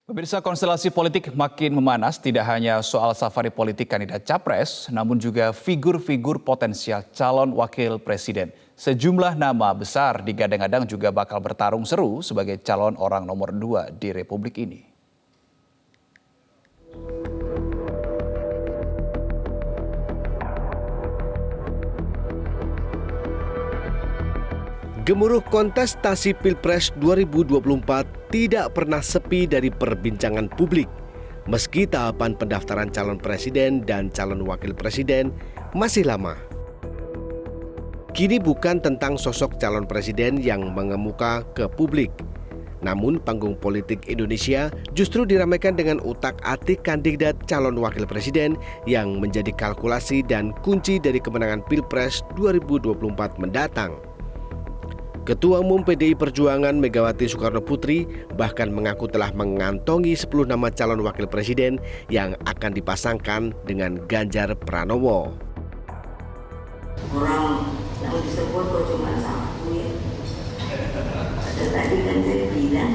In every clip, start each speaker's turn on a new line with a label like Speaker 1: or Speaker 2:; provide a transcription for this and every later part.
Speaker 1: Pemirsa, konstelasi politik makin memanas, tidak hanya soal safari politik kandidat capres, namun juga figur-figur potensial calon wakil presiden. Sejumlah nama besar digadang-gadang juga bakal bertarung seru sebagai calon orang nomor 2 di Republik ini.
Speaker 2: Gemuruh kontestasi Pilpres 2024 tidak pernah sepi dari perbincangan publik. Meski tahapan pendaftaran calon presiden dan calon wakil presiden masih lama. Kini bukan tentang sosok calon presiden yang mengemuka ke publik. Namun panggung politik Indonesia justru diramaikan dengan utak-atik kandidat calon wakil presiden yang menjadi kalkulasi dan kunci dari kemenangan Pilpres 2024 mendatang. Ketua Umum PDI Perjuangan Megawati Soekarno Putri bahkan mengaku telah mengantongi 10 nama calon wakil presiden yang akan dipasangkan dengan Ganjar Pranowo.
Speaker 3: Orang yang disebut kok cuma satu ya. Ada tadi kan saya bilang,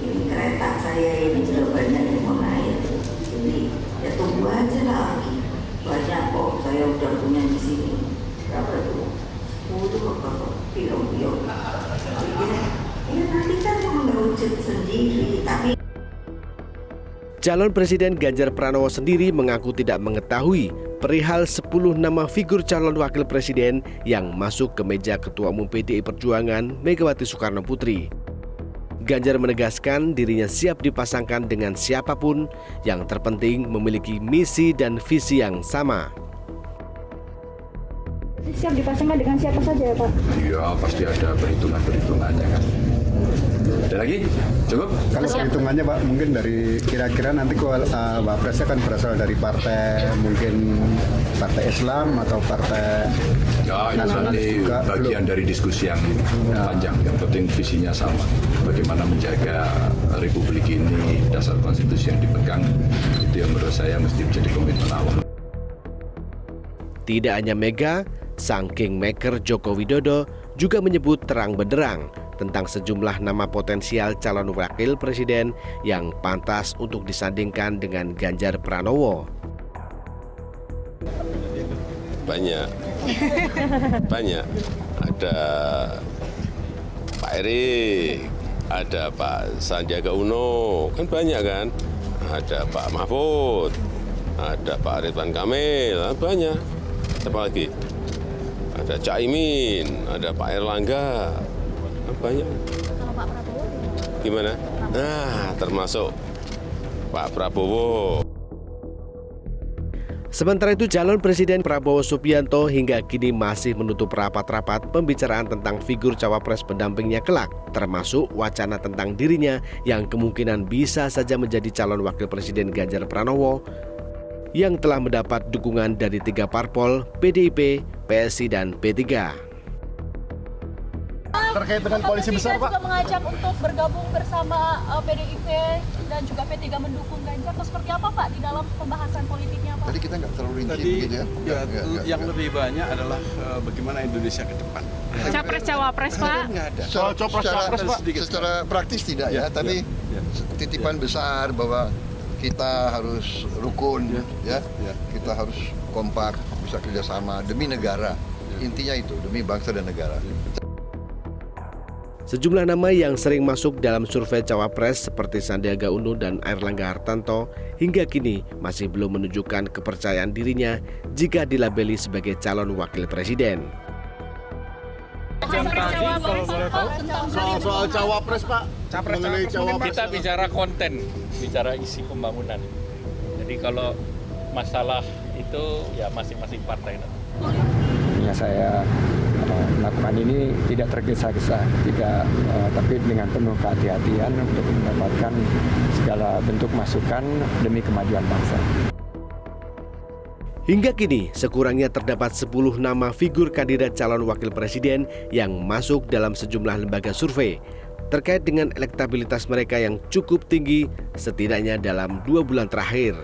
Speaker 3: ini kereta saya ini sudah banyak yang mau naik. Jadi ya tunggu aja lagi. Banyak kok, saya udah punya di sini. Berapa tuh? 10 apa? Kilo-kilo. Ya nanti kan mengerucut sendiri, tapi
Speaker 2: Calon Presiden Ganjar Pranowo sendiri mengaku tidak mengetahui perihal 10 nama figur calon wakil presiden yang masuk ke meja Ketua Umum PDI Perjuangan Megawati Soekarno Putri. Ganjar menegaskan dirinya siap dipasangkan dengan siapapun, yang terpenting memiliki misi dan visi yang sama.
Speaker 4: Siap dipasangkan dengan siapa saja ya Pak?
Speaker 5: Iya, pasti ada perhitungannya kan. Ada lagi? Cukup?
Speaker 6: Kalau perhitungannya Pak, mungkin dari kira-kira nanti Wapresnya kan berasal dari partai, mungkin partai Islam atau partai
Speaker 5: Ya, itu nanti bagian dari diskusi yang panjang. Yang penting visinya sama. Bagaimana menjaga Republik ini, dasar konstitusi yang dipegang, itu yang menurut saya mesti menjadi komitmen awal.
Speaker 2: Tidak hanya Mega, sang kingmaker Joko Widodo juga menyebut terang benderang tentang sejumlah nama potensial calon wakil presiden yang pantas untuk disandingkan dengan Ganjar Pranowo.
Speaker 7: Banyak. Ada Pak Erik, ada Pak Sandiaga Uno, kan banyak kan. Ada Pak Mahfud, ada Pak Ridwan Kamil, banyak. Apa lagi? Ada Caimin, ada Pak Erlangga, banyak.
Speaker 4: Kalau Pak Prabowo
Speaker 7: Gimana? Nah, termasuk Pak Prabowo.
Speaker 2: Sementara itu calon Presiden Prabowo Subianto hingga kini masih menutup rapat-rapat pembicaraan tentang figur cawapres pendampingnya kelak, termasuk wacana tentang dirinya yang kemungkinan bisa saja menjadi calon wakil presiden Ganjar Pranowo yang telah mendapat dukungan dari 3 parpol, PDIP, PSI, dan P3.
Speaker 6: terkait dengan koalisi besar Pak.
Speaker 4: juga mengajak untuk bergabung bersama PDIP dan juga P3 mendukung Ganjar. Atau seperti apa Pak di dalam pembahasan politiknya Pak?
Speaker 6: Tadi kita nggak terlalu rinci
Speaker 8: Tadi
Speaker 6: begitu ya.
Speaker 8: yang lebih banyak adalah bagaimana Indonesia ke depan.
Speaker 9: Capres cawapres Pak.
Speaker 8: Nggak ada.
Speaker 6: Secara praktis tidak ya, tapi titipan besar bahwa kita harus rukun ya. Kita harus kompak, bisa kerjasama demi negara. Intinya itu, demi bangsa dan negara.
Speaker 2: Sejumlah nama yang sering masuk dalam survei cawapres seperti Sandiaga Uno dan Airlangga Hartarto hingga kini masih belum menunjukkan kepercayaan dirinya jika dilabeli sebagai calon wakil presiden.
Speaker 6: Soal cawapres Pak, mengenai cawapres
Speaker 10: kita bicara konten, bicara isi pembangunan. Jadi kalau masalah itu ya masing-masing partai.
Speaker 11: Ya saya melakukan ini tidak tergesa-gesa, tapi dengan penuh kehati-hatian untuk mendapatkan segala bentuk masukan demi kemajuan bangsa.
Speaker 2: Hingga kini, sekurangnya terdapat 10 nama figur kandidat calon wakil presiden yang masuk dalam sejumlah lembaga survei terkait dengan elektabilitas mereka yang cukup tinggi setidaknya dalam 2 bulan terakhir.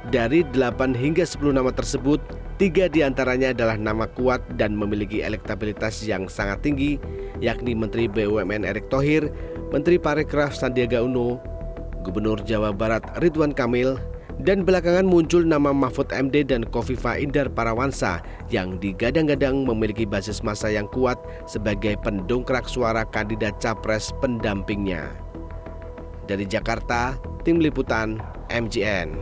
Speaker 2: Dari 8 hingga 10 nama tersebut, 3 diantaranya adalah nama kuat dan memiliki elektabilitas yang sangat tinggi, yakni Menteri BUMN Erick Thohir, Menteri Parekraf Sandiaga Uno, Gubernur Jawa Barat Ridwan Kamil, dan belakangan muncul nama Mahfud MD dan Khofifah Indar Parawansa yang digadang-gadang memiliki basis massa yang kuat sebagai pendongkrak suara kandidat capres pendampingnya. Dari Jakarta, Tim Liputan MJN.